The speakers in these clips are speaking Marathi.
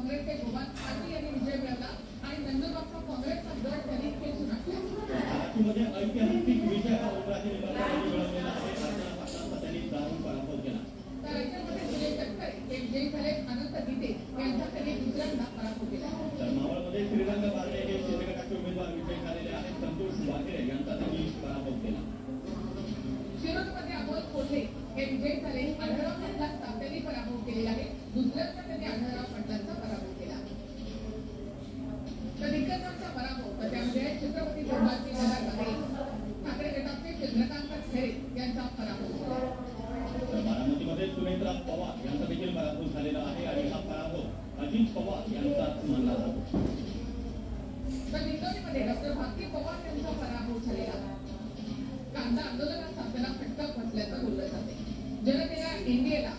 काँग्रेसचे गोपाल पाटील यांनी विजय मिळवला आणि नंदुरबारचा काँग्रेसचा गट त्यांनी खेचून मध्ये ऐतिहासिक विजय हा उमराजी निंबाळकरांनी मिळवलेला आहे. त्यांनी दारुण पराभव केला. तर याच्यामध्ये सुरेश तटकरे हे विजयी झाले. अनंत गीते यांचा त्यांनी दुसऱ्यांदा पराभव केला. तर मावळमध्ये श्रीरंग बारणे हे शिंदे गटाचे उमेदवार विजयी झालेले आहेत. संतोष वाघेरे यांचा त्यांनी पराभव केला. शिरोडमध्ये अमोल कोठे हे विजयी झाले. आढळराव पाटलांचा त्यांनी पराभव केलेला आहे. दुसऱ्यांदा त्यांनी आढळराव पाटलांचा पराभव केला. तर दिग्गजांचा पराभव तर त्यामध्ये छत्रपती संभाजी महाराज ठाकरे गटाचे चंद्रकांत खैरे यांचा पराभव. बारामतीमध्ये सुनेत्रा पवार यांचा देखील पराभव झालेला आहे आणि हा पराभव अजित पवार यांचाच मानला जातो. तर दिंडोरीमध्ये डॉक्टर भारती पवार यांचा पराभव झालेला. कांदा आंदोलनाचा त्यांना फटका बसल्याचं बोललं जाते. जनतेला एनडीएला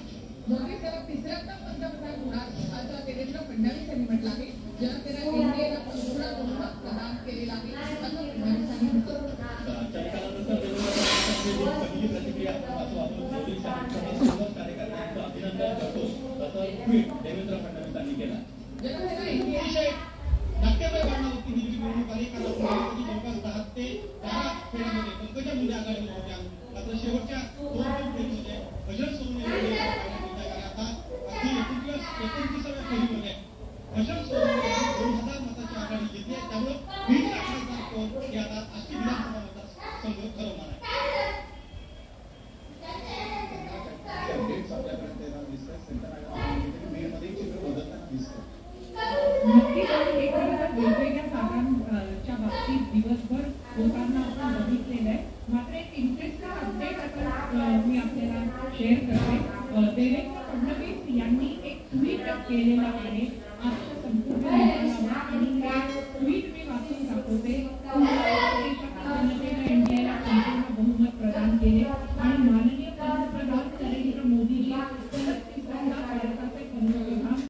मोदी सरकार तिसऱ्यांदा पंतप्रधान होणार असं देवेंद्र फडणवीस यांनी म्हटलं आहे. जनतेला एनडीएला पूर्ण बहुमत प्रदान केलेला आहे असं फडणवीसांनी म्हटलं. पहिली प्रतिक्रिया कार्यकर्त्यांचं अभिनंदन करतो असं ट्विट देवेंद्र फडणवीसांनी केला. जनतेला एनडीए नाट्यमय वाढणावरती ही निवडणूक आली. कारण जवळपास 10 ते 12 खेळामध्ये पंकजा मुंडे आघाडीवर होत्या. मात्र शेवटच्या 2 फेरीमध्ये भजन सोनवणे आता अगदी 29व्या फेरीमध्ये भजन सोनवणे 2000 मताची आघाडी घेतली. त्यामुळे बीड राखण्याचा कोण हे आता आष्टी विधानसभा मतदारसंघ ठरवणार आहे. वेगवेगळ्या जागांच्या बाबतीत दिवसभर होताना आपण बघितलेलं आहे. मात्र एक इंटरेस्टिंग अपडेट आता मी आपल्याला शेअर करते. देवेंद्र फडणवीस यांनी एक ट्विट केलेला आहे आजच्या संपूर्ण आणि